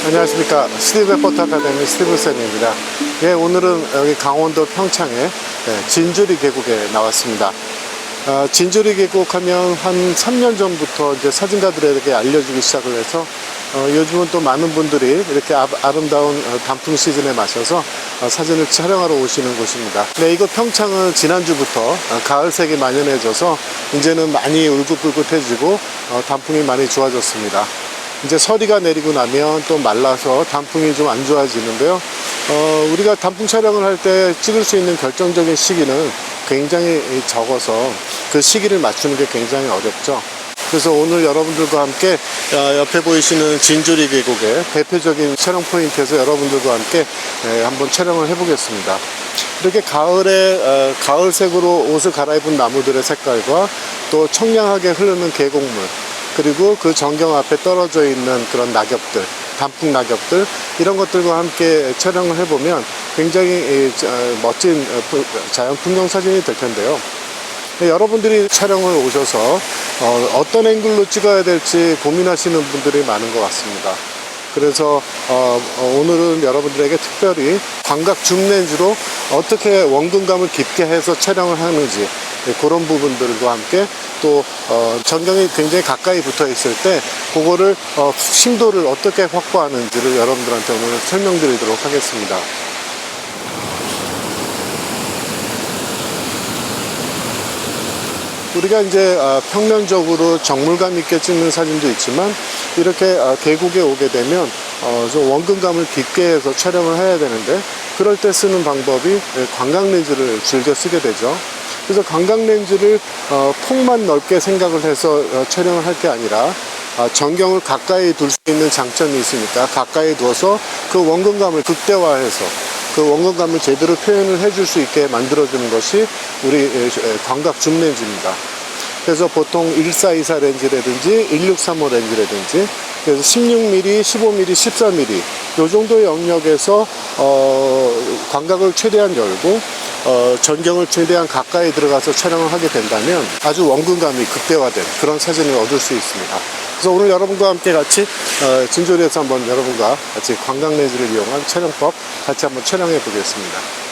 안녕하십니까. 스티브 포터 아카데미 스티브 쌤입니다. 예, 오늘은 여기 강원도 평창에 진주리 계곡에 나왔습니다. 진주리 계곡 하면 한 3년 전부터 이제 사진가들에게 알려주기 시작을 해서 요즘은 또 많은 분들이 이렇게 아름다운 단풍 시즌에 맞춰서 사진을 촬영하러 오시는 곳입니다. 네, 이곳 평창은 지난주부터 가을색이 만연해져서 이제는 많이 울긋불긋해지고 단풍이 많이 좋아졌습니다. 이제 서리가 내리고 나면 또 말라서 단풍이 좀 안 좋아지는데요. 우리가 단풍 촬영을 할 때 찍을 수 있는 결정적인 시기는 굉장히 적어서 그 시기를 맞추는 게 굉장히 어렵죠. 그래서 오늘 여러분들과 함께 옆에 보이시는 진주리 계곡의 대표적인 촬영 포인트에서 여러분들과 함께 한번 촬영을 해보겠습니다. 이렇게 가을에 가을색으로 옷을 갈아입은 나무들의 색깔과 또 청량하게 흐르는 계곡물, 그리고 그 전경 앞에 떨어져 있는 그런 낙엽들, 단풍 낙엽들, 이런 것들과 함께 촬영을 해보면 굉장히 멋진 자연 풍경 사진이 될 텐데요. 여러분들이 촬영을 오셔서 어떤 앵글로 찍어야 될지 고민하시는 분들이 많은 것 같습니다. 그래서 오늘은 여러분들에게 특별히 광각 줌렌즈로 어떻게 원근감을 깊게 해서 촬영을 하는지, 그런 부분들과 함께 또 전경이 굉장히 가까이 붙어 있을 때 그거를 심도를 어떻게 확보하는지를 여러분들한테 오늘 설명드리도록 하겠습니다. 우리가 이제 평면적으로 정물감 있게 찍는 사진도 있지만 이렇게 계곡에 오게 되면 좀 원근감을 깊게 해서 촬영을 해야 되는데, 그럴 때 쓰는 방법이 광각 렌즈를 즐겨 쓰게 되죠. 그래서 광각 렌즈를 폭만 넓게 생각을 해서 촬영을 할 게 아니라 전경을 가까이 둘 수 있는 장점이 있으니까 가까이 두어서 그 원근감을 극대화해서 그 원근감을 제대로 표현을 해줄 수 있게 만들어주는 것이 우리 광각 줌 렌즈입니다. 그래서 보통 1424 렌즈라든지 1635 렌즈라든지, 그래서 16mm, 15mm, 14mm 요 정도의 영역에서 광각을 최대한 열고 전경을 최대한 가까이 들어가서 촬영을 하게 된다면 아주 원근감이 극대화된 그런 사진을 얻을 수 있습니다. 그래서 오늘 여러분과 함께 같이 진주리에서 한번 여러분과 같이 광각 렌즈를 이용한 촬영법 같이 한번 촬영해 보겠습니다.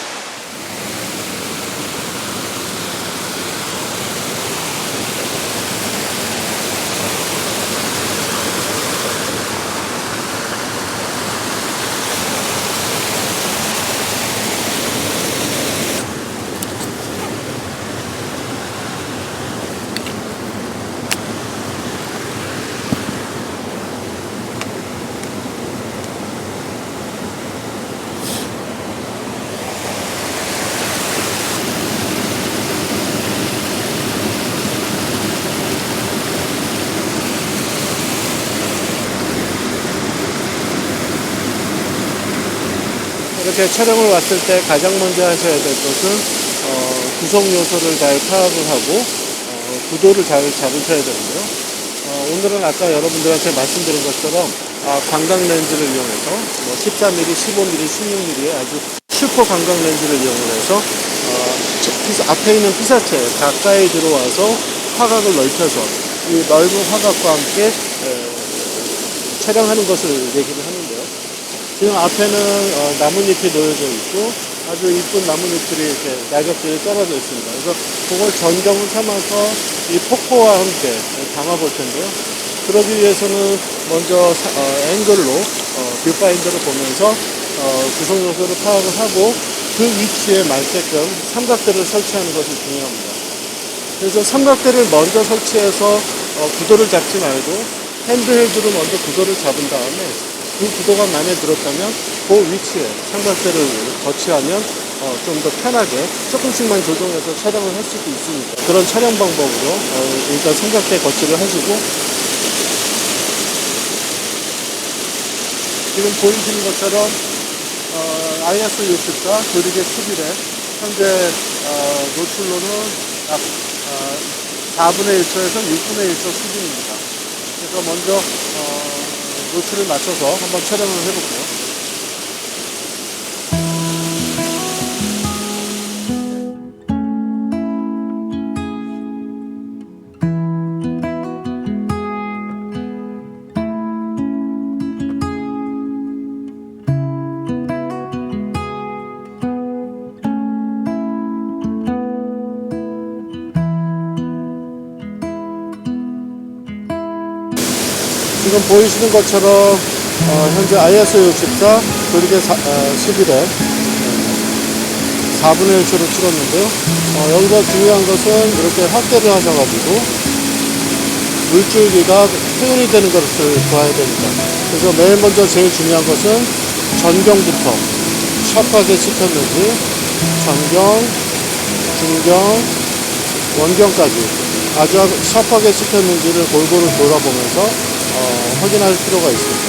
이렇게 촬영을 왔을 때 가장 먼저 하셔야 될 것은 구성 요소를 잘 파악을 하고 구도를 잘 잡으셔야 되는데요. 오늘은 아까 여러분들한테 말씀드린 것처럼 광각 렌즈를 이용해서 14mm, 15mm, 16mm의 아주 슈퍼 광각 렌즈를 이용해서 앞에 있는 피사체 가까이 들어와서 화각을 넓혀서 이 넓은 화각과 함께 촬영하는 것을 얘기를 하는데요. 지금 앞에는 나뭇잎이 놓여져 있고 아주 이쁜 나뭇잎들이 이렇게 낙엽들이 떨어져 있습니다. 그래서 그걸 전경을 삼아서 이 폭포와 함께 담아 볼 텐데요. 그러기 위해서는 먼저 앵글로 뷰파인더를 보면서 구성 요소를 파악을 하고 그 위치에 맞게끔 삼각대를 설치하는 것이 중요합니다. 그래서 삼각대를 먼저 설치해서 구도를 잡지 말고 핸드헬드로 먼저 구도를 잡은 다음에 그 구도가 마음에 들었다면 그 위치에 삼각대를 거치하면 좀 더 편하게 조금씩만 조정해서 촬영을 할 수도 있습니다. 그런 촬영 방법으로 일단 삼각대 거치를 하시고, 지금 보이시는 것처럼 IS64 조리개 11에 현재 노출로는 약 4분의 1초에서 6분의 1초 수준입니다. 그래서 먼저 노출을 맞춰서 한번 촬영을 해볼게요. 지금 보이시는 것처럼 현재 ISO 64 그리고 11에 4분의 1초로 찍었는데요. 여기서 중요한 것은 이렇게 확대를 하셔가지고 물줄기가 표현이 되는 것을 봐야 됩니다. 그래서 맨 먼저 제일 중요한 것은 전경부터 샤프하게 찍혔는지 전경, 중경, 원경까지 아주 샤프하게 찍혔는지를 골고루 돌아보면서 확인할 필요가 있습니다.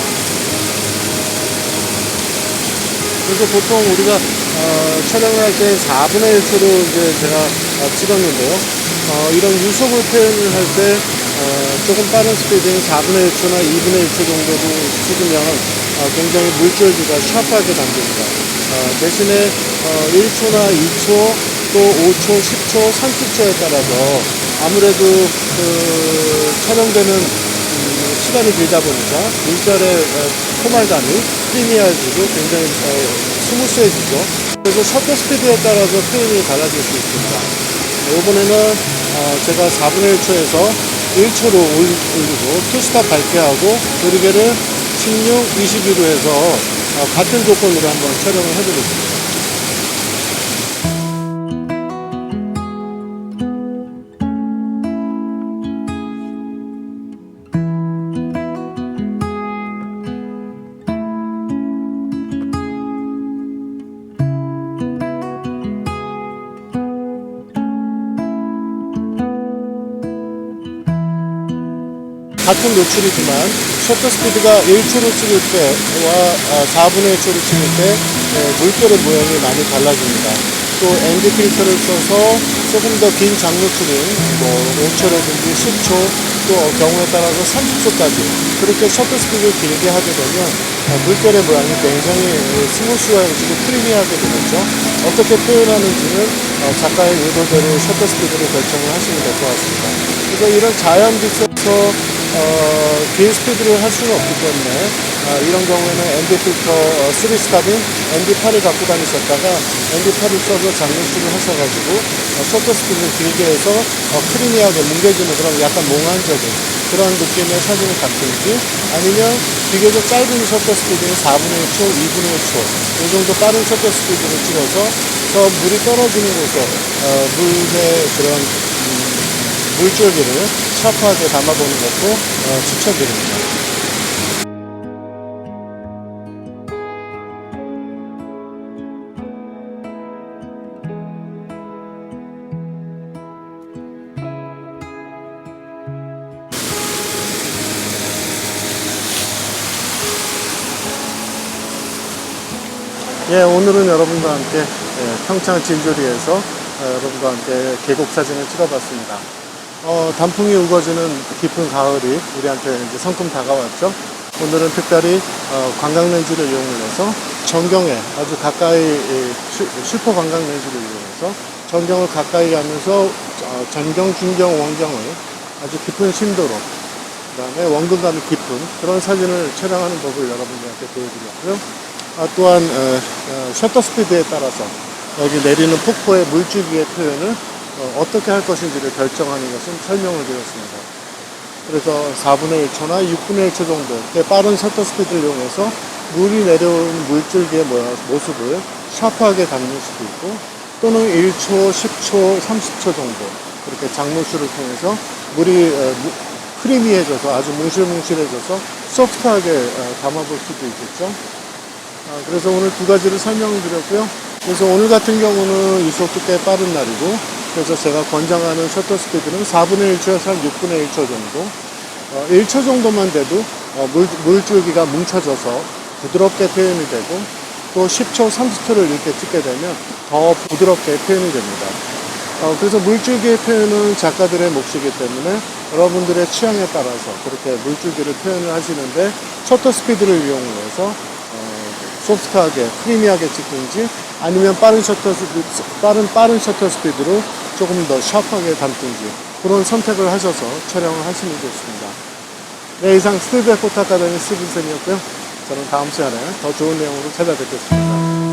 그래서 보통 우리가 촬영을 할 때 4분의 1초로 이제 제가 찍었는데요. 이런 유속을 표현을 할 때 조금 빠른 스피드인 4분의 1초나 2분의 1초 정도로 찍으면 굉장히 물줄기가 샤프하게 담깁니다. 대신에 1초나 2초, 또 5초, 10초, 30초에 따라서 아무래도 촬영되는 시간이 길다 보니까 물결의 포말감이 프리미어지고 굉장히 스무스해지죠. 그래서 셔터 스피드에 따라서 표현이 달라질 수 있습니다. 이번에는 제가 4분의 1초에서 1초로 올리고 투스탑 밝게 하고 조리개를 16, 22로 해서 같은 조건으로 한번 촬영을 해보겠습니다. 같은 노출이지만 셔터 스피드가 1초로 찍을 때와 4분의 1초로 찍을 때 물결의 모양이 많이 달라집니다. 또 ND 필터를 써서 조금 더 긴 장노출인 5초라든지 10초 또 경우에 따라서 30초까지 그렇게 셔터 스피드를 길게 하게 되면 물결의 모양이 굉장히 스무스해지고 프리미하게 되겠죠. 어떻게 표현하는지는 작가의 의도대로 셔터 스피드를 결정을 하시면 될 것 같습니다. 그래서 이런 자연빛에서 긴 스피드를 할 수는 없기 때문에 이런 경우에는 ND 필터 3스탑인 ND8을 갖고 다니셨다가 ND8을 써서 장노출을 하셔가지고 셔터 스피드를 길게 해서 크리미하게 뭉개지는 그런 약간 몽환적인 그런 느낌의 사진을 담든지 아니면 비교적 짧은 셔터 스피드는 4분의 1초, 2분의 1초 이 정도 빠른 셔터 스피드를 찍어서 저 물이 떨어지는 곳에 물의 그런 물줄기를 샤프하게 담아보는 것도 추천드립니다. 예, 오늘은 여러분과 함께 평창 진조리에서 여러분과 함께 계곡 사진을 찍어봤습니다. 단풍이 우거지는 깊은 가을이 우리한테 이제 성큼 다가왔죠. 오늘은 특별히 관광 렌즈를 이용해서 전경에 아주 가까이 슈퍼 관광 렌즈를 이용해서 전경을 가까이 하면서 전경, 중경, 원경을 아주 깊은 심도로 그다음에 원근감이 깊은 그런 사진을 촬영하는 법을 여러분들한테 보여드렸고요. 또한 셔터 스피드에 따라서 여기 내리는 폭포의 물줄기의 표현을 어떻게 할 것인지를 결정하는 것은 설명을 드렸습니다. 그래서 4분의 1초나 6분의 1초 정도의 빠른 셔터 스피드를 이용해서 물이 내려오는 물줄기의 모습을 샤프하게 담는 수도 있고 또는 1초, 10초, 30초 정도 그렇게 장노출을 통해서 물이 크리미해져서 아주 뭉실뭉실해져서 소프트하게 담아볼 수도 있겠죠. 그래서 오늘 두 가지를 설명을 드렸고요. 그래서 오늘 같은 경우는 유속도 꽤 빠른 날이고 그래서 제가 권장하는 셔터 스피드는 4분의 1초에서 한 6분의 1초 정도 1초 정도만 돼도 물줄기가 뭉쳐져서 부드럽게 표현이 되고 또 10초, 30초를 이렇게 찍게 되면 더 부드럽게 표현이 됩니다. 그래서 물줄기의 표현은 작가들의 몫이기 때문에 여러분들의 취향에 따라서 그렇게 물줄기를 표현을 하시는데 셔터 스피드를 이용해서 소프트하게, 크리미하게 찍든지 아니면 빠른 셔터 스피드로 조금 더 샤프하게 담든지 그런 선택을 하셔서 촬영을 하시면 좋습니다. 네, 이상 스틸백 포토 아카데미 스티븐슨이었고요. 저는 다음 시간에 더 좋은 내용으로 찾아뵙겠습니다.